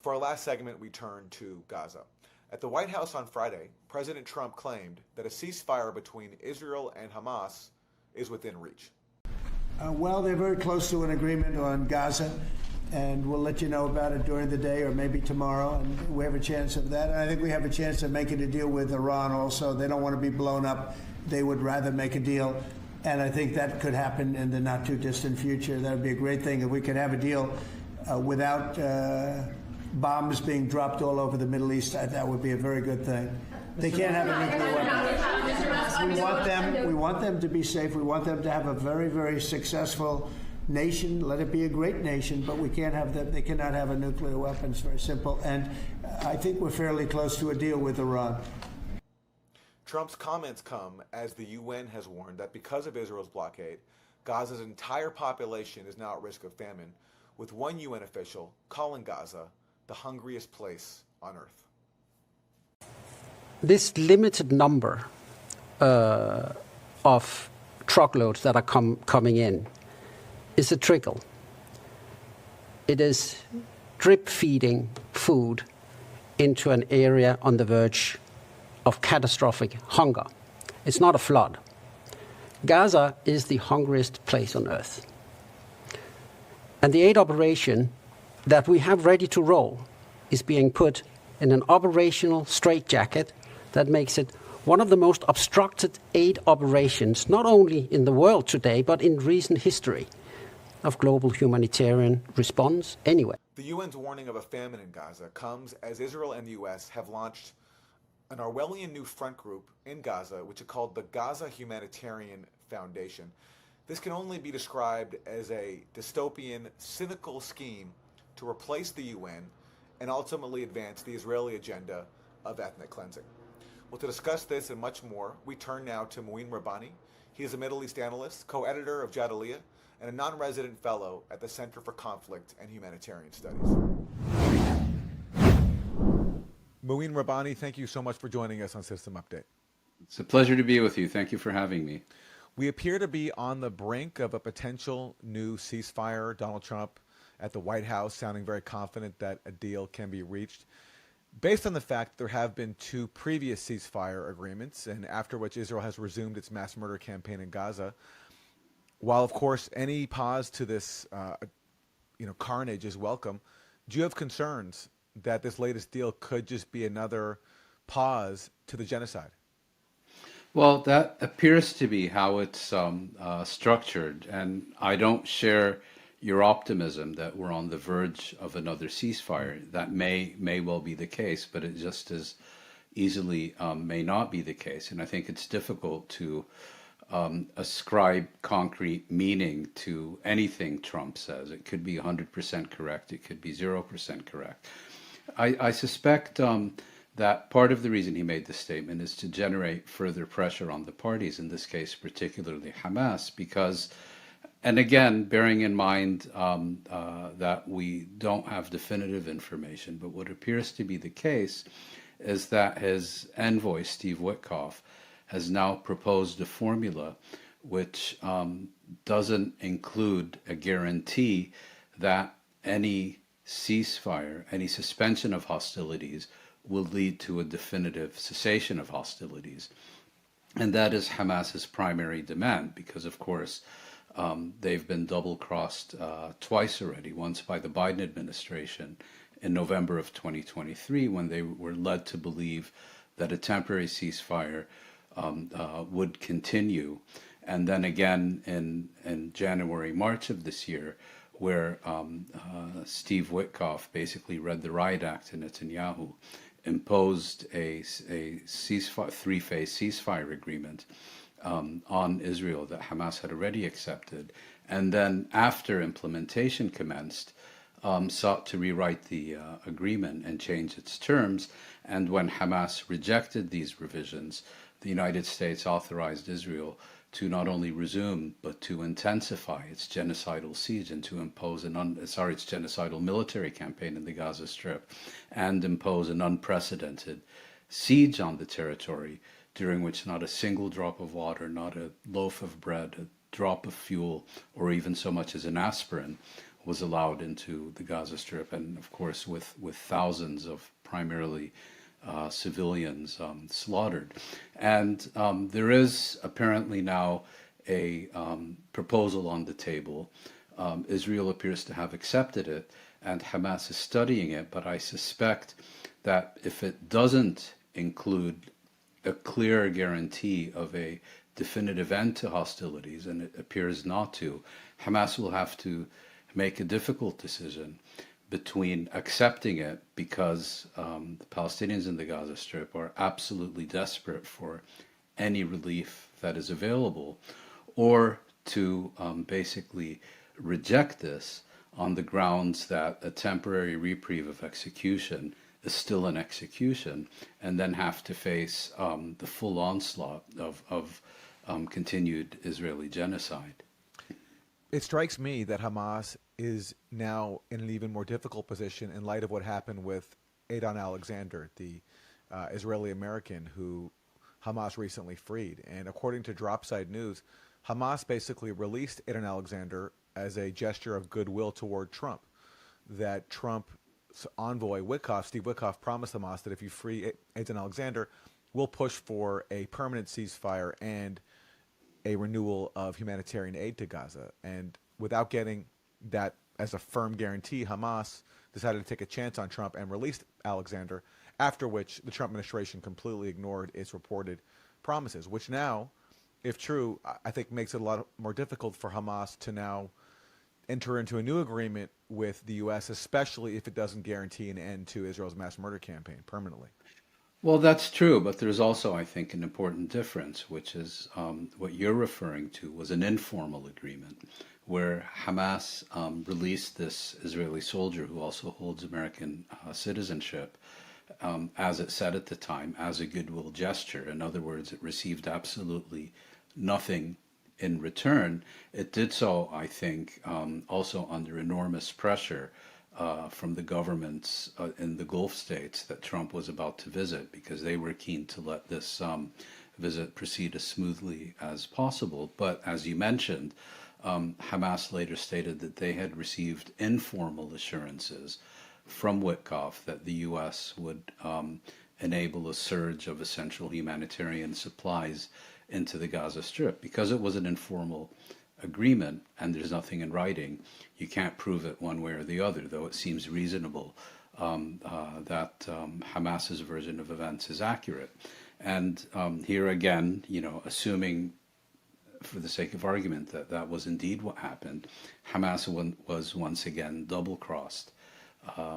For our last segment, we turn to Gaza. At the White House on Friday, President Trump claimed that a ceasefire between Israel and Hamas is within reach. Well, they're very close to an agreement on Gaza, and we'll let you know about it during the day or maybe tomorrow, and we have a chance of that. And I think we have a chance of making a deal with Iran also. They don't want to be blown up. They would rather make a deal, and I think that could happen in the not-too-distant future. That would be a great thing if we could have a deal without bombs being dropped all over the Middle East. That would be a very good thing. They can't have a nuclear weapon. We want them to be safe. We want them to have a very, very successful nation. Let it be a great nation, but we can't have them. They cannot have a nuclear weapon. It's very simple. And I think we're fairly close to a deal with Iran. Trump's comments come as the UN has warned that because of Israel's blockade, Gaza's entire population is now at risk of famine, with one UN official calling Gaza the hungriest place on earth. This limited number of truckloads that are coming in is a trickle. It is drip feeding food into an area on the verge of catastrophic hunger. It's not a flood. Gaza is the hungriest place on earth. And the aid operation that we have ready to roll is being put in an operational straitjacket that makes it one of the most obstructed aid operations, not only in the world today, but in recent history of global humanitarian response anyway. The UN's warning of a famine in Gaza comes as Israel and the US have launched an Orwellian new front group in Gaza, which is called the Gaza Humanitarian Foundation. This can only be described as a dystopian, cynical scheme to replace the UN and ultimately advance the Israeli agenda of ethnic cleansing. Well, to discuss this and much more, we turn now to Mouin Rabbani. He is a Middle East analyst, co-editor of Jadaliyah, and a non-resident fellow at the Center for Conflict and Humanitarian Studies. Mouin Rabbani, thank you so much for joining us on System Update. It's a pleasure to be with you. Thank you for having me. We appear to be on the brink of a potential new ceasefire. Donald Trump at the White House sounding very confident that a deal can be reached. Based on the fact there have been two previous ceasefire agreements, and after which Israel has resumed its mass murder campaign in Gaza, while of course any pause to this carnage is welcome, do you have concerns that this latest deal could just be another pause to the genocide? Well, that appears to be how it's structured, and I don't share your optimism that we're on the verge of another ceasefire. That may well be the case, but it just as easily may not be the case. And I think it's difficult to ascribe concrete meaning to anything Trump says. It could be 100% correct. It could be 0% correct. I suspect that part of the reason he made this statement is to generate further pressure on the parties, in this case particularly Hamas, because, and again, bearing in mind that we don't have definitive information, but what appears to be the case is that his envoy, Steve Witkoff, has now proposed a formula which doesn't include a guarantee that any ceasefire, any suspension of hostilities will lead to a definitive cessation of hostilities. And that is Hamas's primary demand, because of course they've been double-crossed twice already, once by the Biden administration in November of 2023, when they were led to believe that a temporary ceasefire would continue, and then again in January, March of this year, where Steve Witkoff basically read the Riot Act to Netanyahu, imposed a three-phase ceasefire agreement on Israel that Hamas had already accepted, and then after implementation commenced, sought to rewrite the agreement and change its terms. And when Hamas rejected these revisions, the United States authorized Israel to not only resume, but to intensify its genocidal siege and to impose its genocidal military campaign in the Gaza Strip, and impose an unprecedented siege on the territory, during which not a single drop of water, not a loaf of bread, a drop of fuel, or even so much as an aspirin was allowed into the Gaza Strip, and of course with thousands of primarily civilians slaughtered. And there is apparently now a proposal on the table. Israel appears to have accepted it, and Hamas is studying it, but I suspect that if it doesn't include a clear guarantee of a definitive end to hostilities, and it appears not to, Hamas will have to make a difficult decision between accepting it because the Palestinians in the Gaza Strip are absolutely desperate for any relief that is available, or to basically reject this on the grounds that a temporary reprieve of execution is still an execution, and then have to face the full onslaught of continued Israeli genocide. It strikes me that Hamas is now in an even more difficult position in light of what happened with Adon Alexander, the Israeli-American who Hamas recently freed. And according to Dropside News, Hamas basically released Adon Alexander as a gesture of goodwill toward Trump. That Trump's envoy, Steve Witkoff, promised Hamas that if you free Adon Alexander, we'll push for a permanent ceasefire and a renewal of humanitarian aid to Gaza. And without getting that as a firm guarantee, Hamas decided to take a chance on Trump and released Alexander, after which the Trump administration completely ignored its reported promises, which now, if true, I think makes it a lot more difficult for Hamas to now enter into a new agreement with the U.S., especially if it doesn't guarantee an end to Israel's mass murder campaign permanently. Well, that's true, but there's also, I think, an important difference, which is what you're referring to was an informal agreement where Hamas released this Israeli soldier who also holds American citizenship, as it said at the time, as a goodwill gesture. In other words, it received absolutely nothing in return. It did so, I think, also under enormous pressure from the governments in the Gulf states that Trump was about to visit, because they were keen to let this visit proceed as smoothly as possible. But as you mentioned, Hamas later stated that they had received informal assurances from Witkoff that the U.S. would enable a surge of essential humanitarian supplies into the Gaza Strip. Because it was an informal agreement and there's nothing in writing, you can't prove it one way or the other, though it seems reasonable that Hamas's version of events is accurate. And here again, assuming for the sake of argument that that was indeed what happened, Hamas was once again double-crossed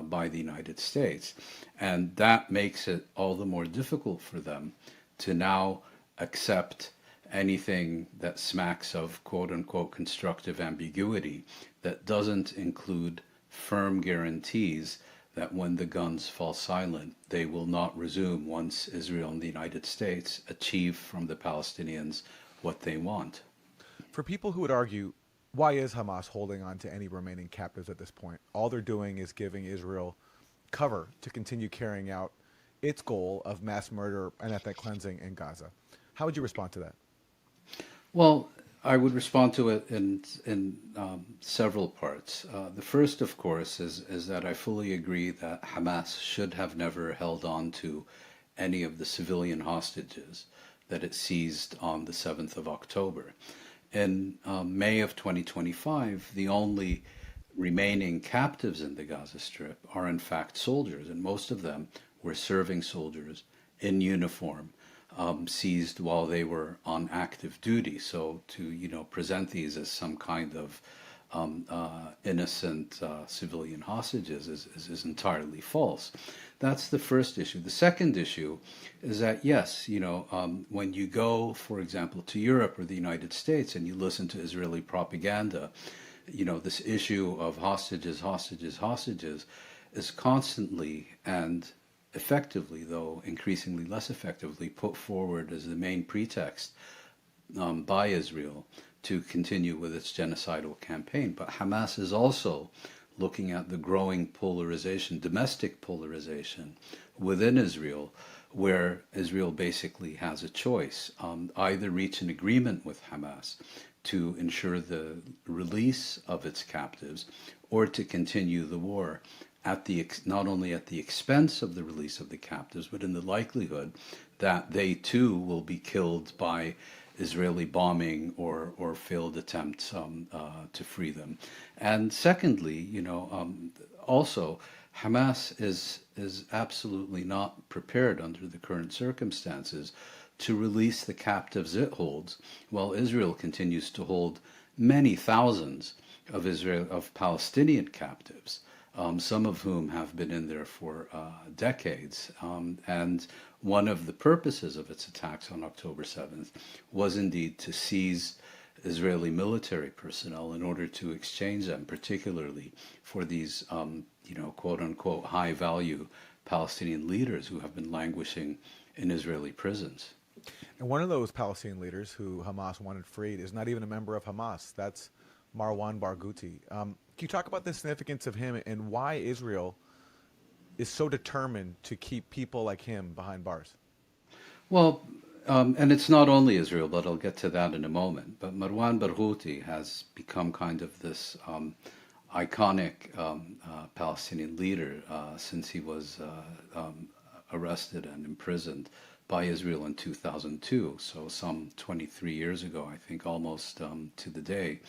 by the United States. And that makes it all the more difficult for them to now accept anything that smacks of quote-unquote constructive ambiguity that doesn't include firm guarantees that when the guns fall silent, they will not resume once Israel and the United States achieve from the Palestinians what they want. For people who would argue, why is Hamas holding on to any remaining captives at this point? All they're doing is giving Israel cover to continue carrying out its goal of mass murder and ethnic cleansing in Gaza. How would you respond to that? Well, I would respond to it in several parts. The first, of course, is that I fully agree that Hamas should have never held on to any of the civilian hostages that it seized on the 7th of October. In May of 2025, the only remaining captives in the Gaza Strip are in fact soldiers, and most of them were serving soldiers in uniform, seized while they were on active duty. So to present these as some kind of innocent civilian hostages is entirely false. That's the first issue. The second issue is that, yes, when you go, for example, to Europe or the United States and you listen to Israeli propaganda, this issue of hostages is constantly and effectively, though increasingly less effectively, put forward as the main pretext by Israel to continue with its genocidal campaign. But Hamas is also looking at the growing polarization, domestic polarization within Israel, where Israel basically has a choice. Either reach an agreement with Hamas to ensure the release of its captives or to continue the war at the not only at the expense of the release of the captives, but in the likelihood that they too will be killed by Israeli bombing or failed attempts to free them. And secondly, also Hamas is absolutely not prepared under the current circumstances to release the captives it holds, while Israel continues to hold many thousands of Palestinian captives, some of whom have been in there for decades. And one of the purposes of its attacks on October 7th was indeed to seize Israeli military personnel in order to exchange them, particularly for these, quote unquote, high value Palestinian leaders who have been languishing in Israeli prisons. And one of those Palestinian leaders who Hamas wanted freed is not even a member of Hamas. That's Marwan Barghouti. Can you talk about the significance of him and why Israel is so determined to keep people like him behind bars? Well, and it's not only Israel, but I'll get to that in a moment. But Marwan Barghouti has become kind of this iconic Palestinian leader since he was arrested and imprisoned by Israel in 2002, so some 23 years ago, I think, almost to the day.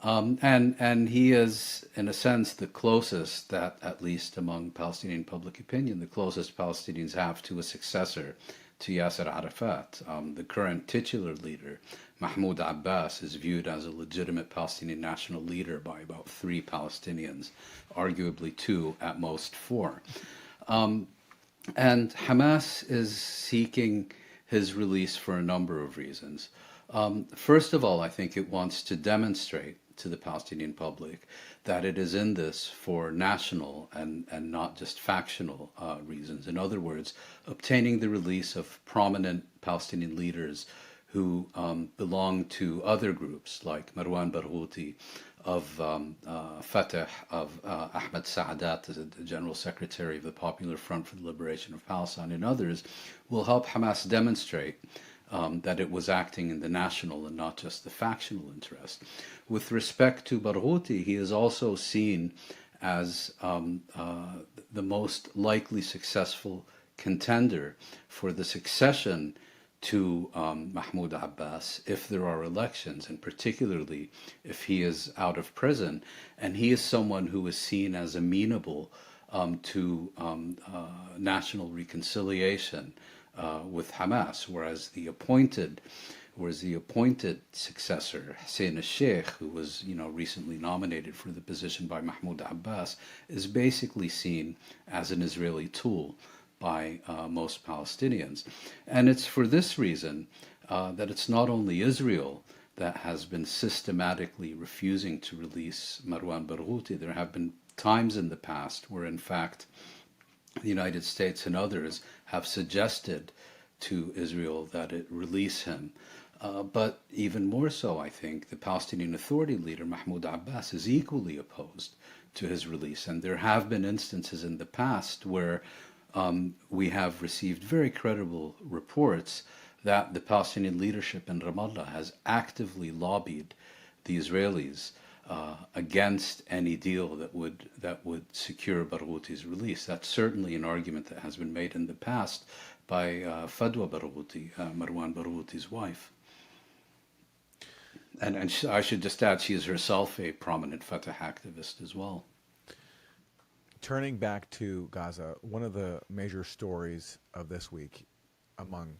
And he is, in a sense, the closest that, at least among Palestinian public opinion, the closest Palestinians have to a successor to Yasser Arafat. The current titular leader, Mahmoud Abbas, is viewed as a legitimate Palestinian national leader by about 3 Palestinians, arguably 2, at most 4. And Hamas is seeking his release for a number of reasons. First of all, I think it wants to demonstrate to the Palestinian public that it is in this for national and not just factional reasons. In other words, obtaining the release of prominent Palestinian leaders who belong to other groups like Marwan Barghouti, of Fatah, of Ahmed Saadat, the General Secretary of the Popular Front for the Liberation of Palestine, and others, will help Hamas demonstrate that it was acting in the national and not just the factional interest. With respect to Barghouti, he is also seen as the most likely successful contender for the succession to Mahmoud Abbas if there are elections, and particularly if he is out of prison. And he is someone who is seen as amenable to national reconciliation with Hamas, whereas the appointed successor, Hussein al-Sheikh, who was recently nominated for the position by Mahmoud Abbas, is basically seen as an Israeli tool by most Palestinians. And it's for this reason that it's not only Israel that has been systematically refusing to release Marwan Barghouti. There have been times in the past where, in fact, the United States and others have suggested to Israel that it release him. But even more so, I think, the Palestinian Authority leader, Mahmoud Abbas, is equally opposed to his release. And there have been instances in the past where we have received very credible reports that the Palestinian leadership in Ramallah has actively lobbied the Israelis against any deal that would secure Barghouti's release. That's certainly an argument that has been made in the past by Fadwa Barghouti, Marwan Barghouti's wife. And I should just add, she is herself a prominent Fatah activist as well. Turning back to Gaza, one of the major stories of this week, among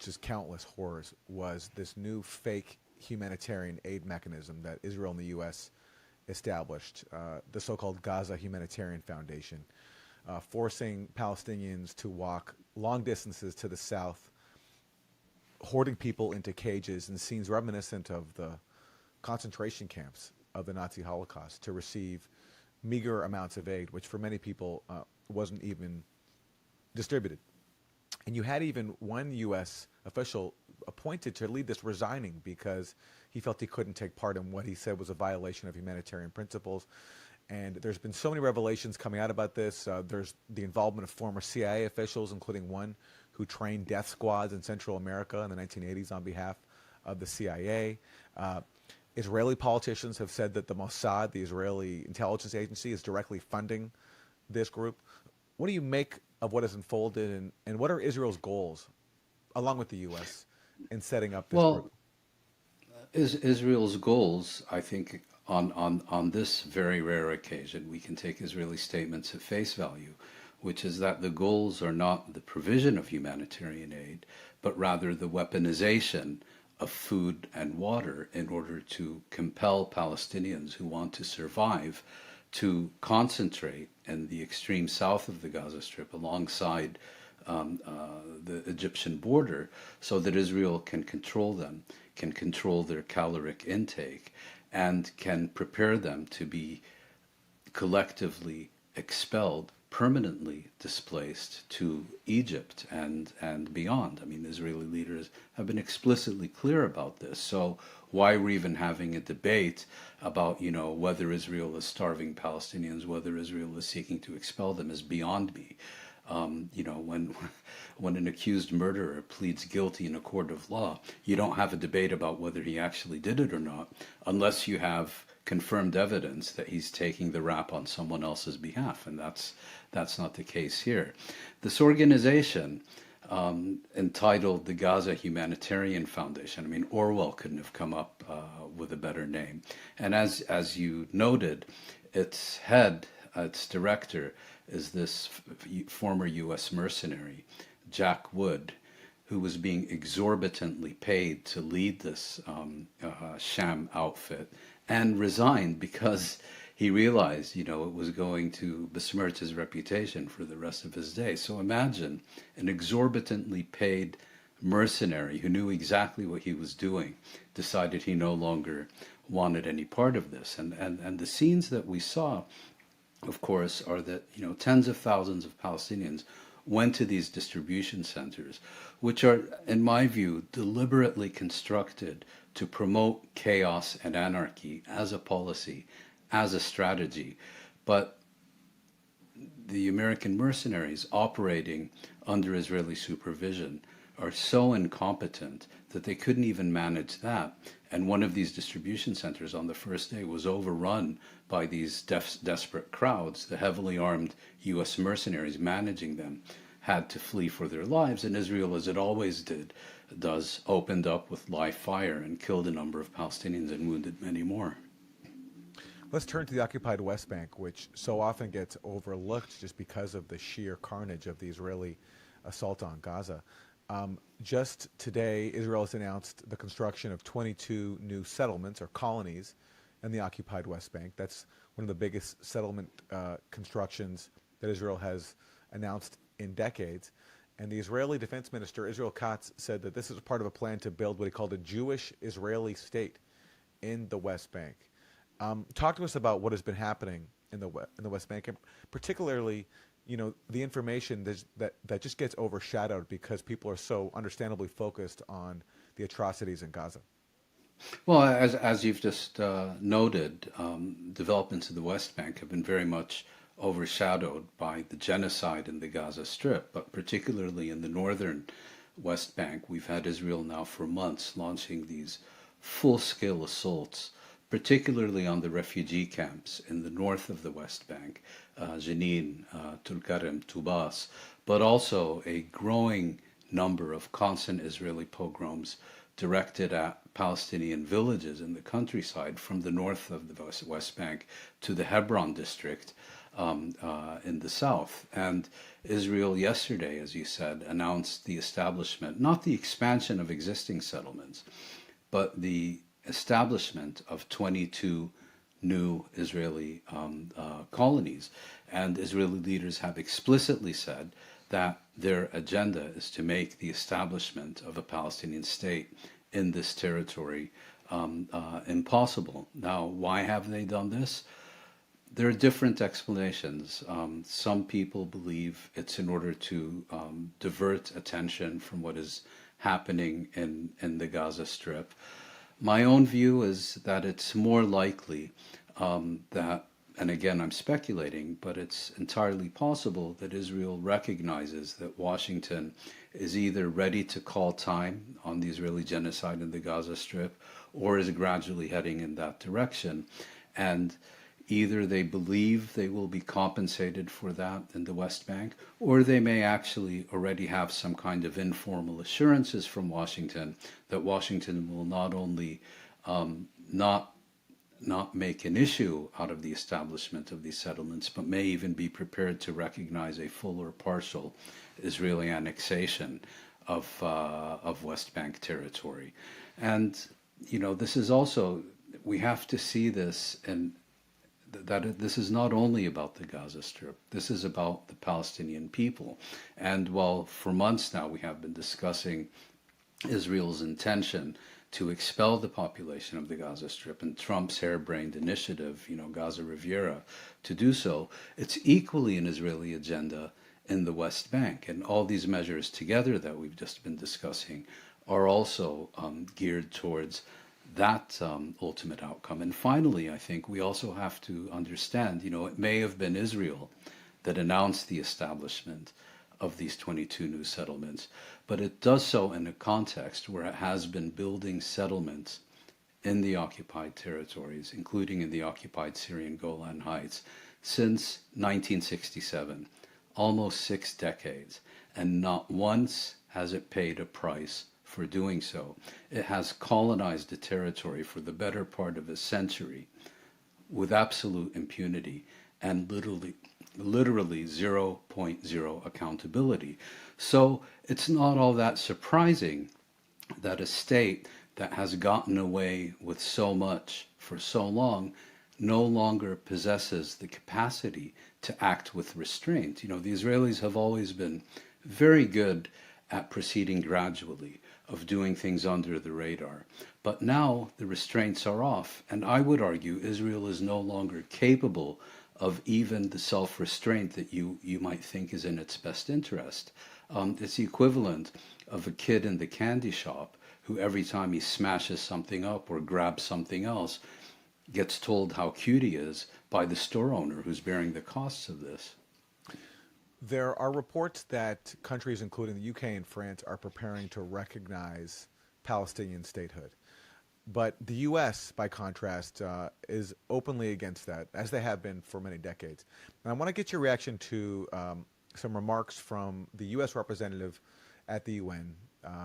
just countless horrors, was this new fake humanitarian aid mechanism that Israel and the U.S. established, the so-called Gaza Humanitarian Foundation, forcing Palestinians to walk long distances to the south, hoarding people into cages in scenes reminiscent of the concentration camps of the Nazi Holocaust to receive meager amounts of aid, which for many people wasn't even distributed. And you had even one U.S. official appointed to lead this resigning because he felt he couldn't take part in what he said was a violation of humanitarian principles. And there's been so many revelations coming out about this. There's the involvement of former CIA officials, including one who trained death squads in Central America in the 1980s on behalf of the CIA. Israeli politicians have said that the Mossad, the Israeli intelligence agency, is directly funding this group. What do you make of what has unfolded, and what are Israel's goals, along with the U.S., in setting up this group? Israel's goals, I think, on this very rare occasion, we can take Israeli statements at face value, which is that the goals are not the provision of humanitarian aid, but rather the weaponization of food and water in order to compel Palestinians who want to survive to concentrate in the extreme south of the Gaza Strip alongside the Egyptian border, so that Israel can control them, can control their caloric intake, and can prepare them to be collectively expelled, permanently displaced to Egypt and beyond. I mean, Israeli leaders have been explicitly clear about this. So why we're even having a debate about, whether Israel is starving Palestinians, whether Israel is seeking to expel them, is beyond me. When an accused murderer pleads guilty in a court of law, you don't have a debate about whether he actually did it or not, unless you have confirmed evidence that he's taking the rap on someone else's behalf, and that's not the case here. This organization, entitled the Gaza Humanitarian Foundation, I mean, Orwell couldn't have come up with a better name. And as you noted, its head, its director, is this former U.S. mercenary, Jack Wood, who was being exorbitantly paid to lead this sham outfit, and resigned because he realized, it was going to besmirch his reputation for the rest of his days. So imagine an exorbitantly paid mercenary who knew exactly what he was doing, decided he no longer wanted any part of this. And the scenes that we saw, of course, are that, tens of thousands of Palestinians went to these distribution centers, which are, in my view, deliberately constructed to promote chaos and anarchy as a policy, as a strategy. But the American mercenaries operating under Israeli supervision are so incompetent that they couldn't even manage that. And one of these distribution centers on the first day was overrun by these desperate crowds. The heavily armed U.S. mercenaries managing them had to flee for their lives, and Israel, as it always does, opened up with live fire and killed a number of Palestinians and wounded many more. Let's turn to the occupied West Bank, which so often gets overlooked just because of the sheer carnage of the Israeli assault on Gaza. Just today, Israel has announced the construction of 22 new settlements or colonies in the occupied West Bank. That's one of the biggest settlement constructions that Israel has announced in decades. And the Israeli defense minister, Israel Katz, said that this is part of a plan to build what he called a Jewish Israeli state in the West Bank. Talk to us about what has been happening in the West Bank, and particularly, the information that just gets overshadowed because people are so understandably focused on the atrocities in Gaza. Well, as you've just noted, developments in the West Bank have been very much overshadowed by the genocide in the Gaza Strip, but particularly in the northern West Bank, we've had Israel now for months launching these full-scale assaults, particularly on the refugee camps in the north of the West Bank, Jenin, Tulkarem, Tubas, but also a growing number of constant Israeli pogroms directed at Palestinian villages in the countryside from the north of the West Bank to the Hebron district in the south. And Israel yesterday, as you said, announced the establishment, not the expansion of existing settlements, but the establishment of 22 new Israeli colonies. And Israeli leaders have explicitly said that their agenda is to make the establishment of a Palestinian state in this territory impossible. Now, why have they done this? There are different explanations. Some people believe it's in order to divert attention from what is happening in the Gaza Strip. My own view is that it's more likely that and again I'm speculating, but it's entirely possible that Israel recognizes that Washington is either ready to call time on the Israeli genocide in the Gaza Strip or is gradually heading in that direction. And either they believe they will be compensated for that in the West Bank, or they may actually already have some kind of informal assurances from Washington that Washington will not only not make an issue out of the establishment of these settlements, but may even be prepared to recognize a full or partial Israeli annexation of West Bank territory. And, you know, this is also, we have to see this, and that this is not only about the Gaza Strip, this is about the Palestinian people. And while for months now we have been discussing Israel's intention to expel the population of the Gaza Strip and Trump's harebrained initiative, you know, Gaza Riviera, to do so, it's equally an Israeli agenda in the West Bank. And all these measures together that we've just been discussing are also geared towards that ultimate outcome. And finally, I think we also have to understand, you know, it may have been Israel that announced the establishment of these 22 new settlements, but it does so in a context where it has been building settlements in the occupied territories, including in the occupied Syrian Golan Heights, since 1967, almost 6 decades, and not once has it paid a price for doing so. It has colonized the territory for the better part of a century with absolute impunity and literally 0.0 accountability. So it's not all that surprising that a state that has gotten away with so much for so long no longer possesses the capacity to act with restraint. You know, the Israelis have always been very good at proceeding gradually, of doing things under the radar. But now the restraints are off, and I would argue Israel is no longer capable of even the self-restraint that you might think is in its best interest. It's the equivalent of a kid in the candy shop who every time he smashes something up or grabs something else gets told how cute he is by the store owner who's bearing the costs of this. There are reports that countries, including the UK and France, are preparing to recognize Palestinian statehood. But the U.S., by contrast, is openly against that, as they have been for many decades. And I want to get your reaction to some remarks from the U.S. representative at the UN.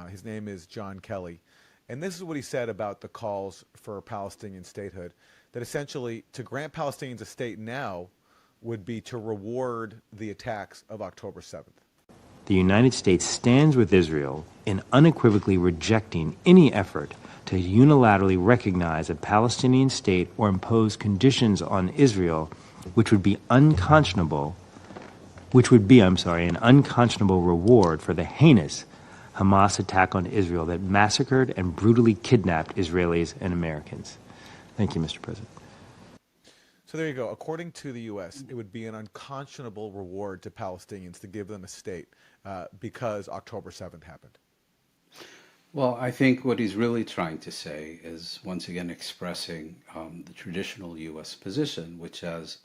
His name is John Kelly. And this is what he said about the calls for Palestinian statehood, that essentially to grant Palestinians a state now would be to reward the attacks of October 7th. The United States stands with Israel in unequivocally rejecting any effort to unilaterally recognize a Palestinian state or impose conditions on Israel which would be an unconscionable reward for the heinous Hamas attack on Israel that massacred and brutally kidnapped Israelis and Americans. Thank you, Mr. President. So there you go. According to the U.S., it would be an unconscionable reward to Palestinians to give them a state because October 7th happened. Well, I think what he's really trying to say is once again expressing the traditional U.S. position, which is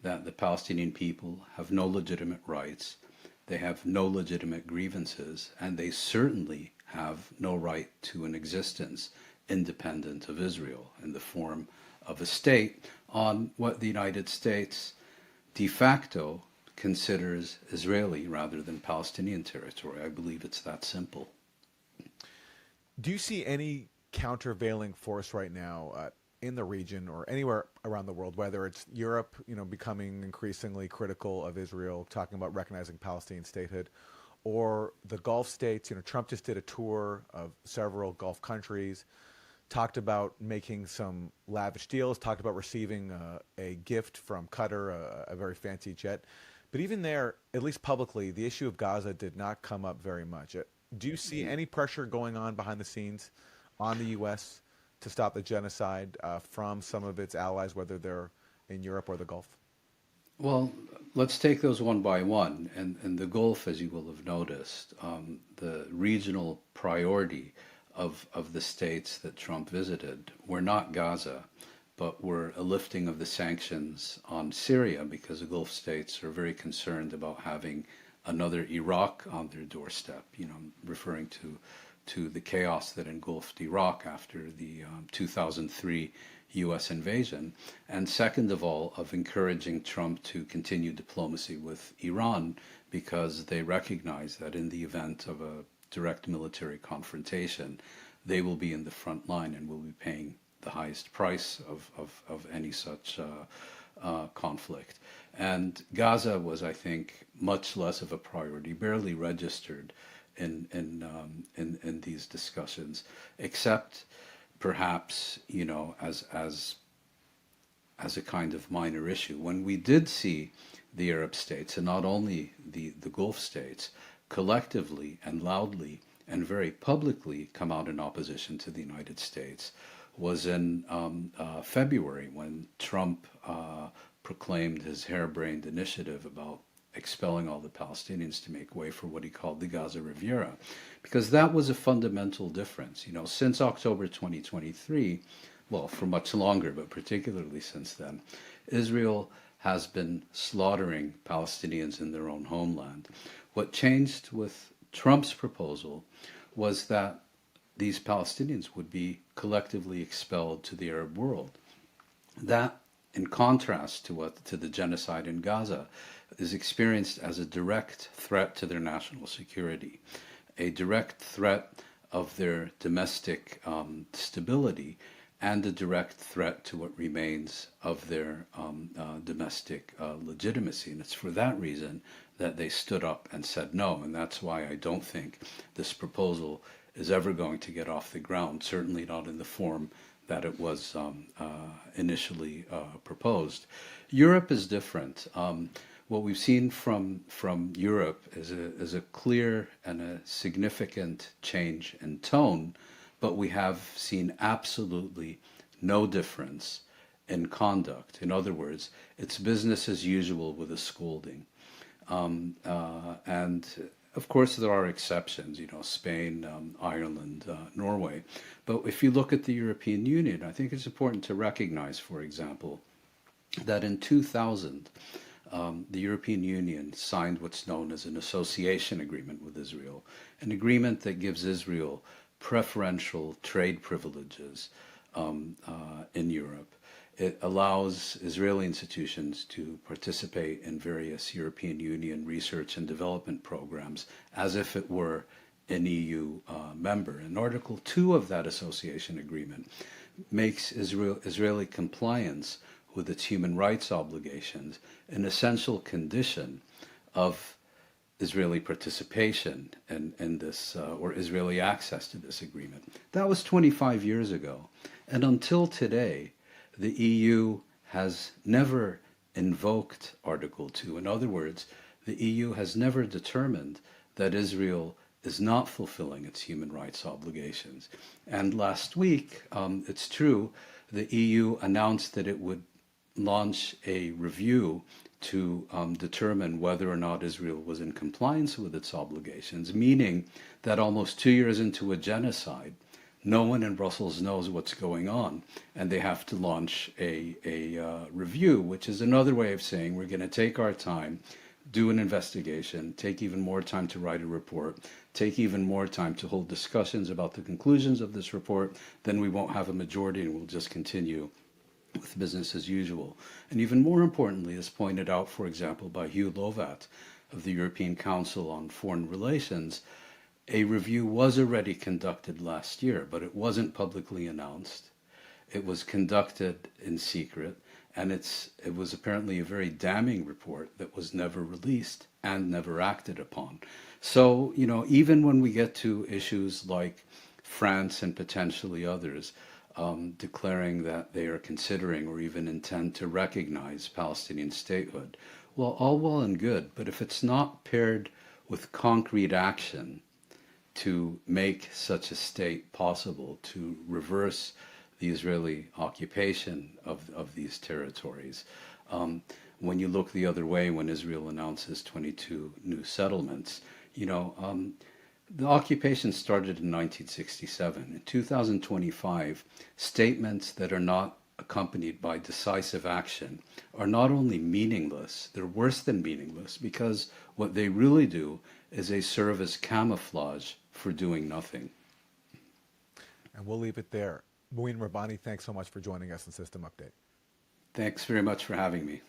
that the Palestinian people have no legitimate rights, they have no legitimate grievances, and they certainly have no right to an existence independent of Israel in the form of a state on what the United States de facto considers Israeli rather than Palestinian territory. I believe it's that simple. Do you see any countervailing force right now in the region or anywhere around the world, whether it's Europe, becoming increasingly critical of Israel, talking about recognizing Palestinian statehood, or the Gulf states? Trump just did a tour of several Gulf countries, talked about making some lavish deals, talked about receiving a gift from Qatar, a very fancy jet. But even there, at least publicly, the issue of Gaza did not come up very much. Do you see any pressure going on behind the scenes on the U.S. to stop the genocide from some of its allies, whether they're in Europe or the Gulf? Well, let's take those one by one. And the Gulf, as you will have noticed, the regional priority of the states that Trump visited were not Gaza, but were a lifting of the sanctions on Syria because the Gulf states are very concerned about having another Iraq on their doorstep, referring to the chaos that engulfed Iraq after the 2003 U.S. invasion, and second of all, of encouraging Trump to continue diplomacy with Iran because they recognize that in the event of a direct military confrontation, they will be in the front line and will be paying the highest price of any such conflict. And Gaza was, I think, much less of a priority, barely registered in these discussions, except perhaps, as a kind of minor issue. When we did see the Arab states, and not only the Gulf states, collectively and loudly and very publicly come out in opposition to the United States, was in February when Trump proclaimed his harebrained initiative about expelling all the Palestinians to make way for what he called the Gaza Riviera, because that was a fundamental difference. Since October 2023, well, for much longer, but particularly since then, Israel has been slaughtering Palestinians in their own homeland. What changed with Trump's proposal was that these Palestinians would be collectively expelled to the Arab world. That, in contrast to the genocide in Gaza, is experienced as a direct threat to their national security, a direct threat of their domestic stability, and a direct threat to what remains of their domestic legitimacy. And it's for that reason that they stood up and said no. And that's why I don't think this proposal is ever going to get off the ground, certainly not in the form that it was initially proposed. Europe is different. What we've seen from Europe is a clear and a significant change in tone, but we have seen absolutely no difference in conduct. In other words, it's business as usual with a scolding. And of course, there are exceptions, Spain, Ireland, Norway. But if you look at the European Union, I think it's important to recognize, for example, that in 2000, the European Union signed what's known as an association agreement with Israel, an agreement that gives Israel preferential trade privileges in Europe. It allows Israeli institutions to participate in various European Union research and development programs as if it were an EU member. And Article 2 of that association agreement makes Israeli compliance with its human rights obligations an essential condition of Israeli participation in this, or Israeli access to this agreement. That was 25 years ago. And until today, the EU has never invoked Article 2. In other words, the EU has never determined that Israel is not fulfilling its human rights obligations. And last week, it's true, the EU announced that it would launch a review to determine whether or not Israel was in compliance with its obligations, meaning that almost 2 years into a genocide, no one in Brussels knows what's going on, and they have to launch a review, which is another way of saying we're going to take our time, do an investigation, take even more time to write a report, take even more time to hold discussions about the conclusions of this report, then we won't have a majority and we'll just continue with business as usual. And even more importantly, as pointed out, for example, by Hugh Lovat of the European Council on Foreign Relations, a review was already conducted last year, but it wasn't publicly announced. It was conducted in secret, and it was apparently a very damning report that was never released and never acted upon. So, even when we get to issues like France and potentially others declaring that they are considering or even intend to recognize Palestinian statehood, well, all well and good, but if it's not paired with concrete action to make such a state possible, to reverse the Israeli occupation of these territories. When you look the other way, when Israel announces 22 new settlements, the occupation started in 1967. In 2025, statements that are not accompanied by decisive action are not only meaningless, they're worse than meaningless, because what they really do is they serve as camouflage for doing nothing. And we'll leave it there. Mouin Rabbani, thanks so much for joining us in System Update. Thanks very much for having me.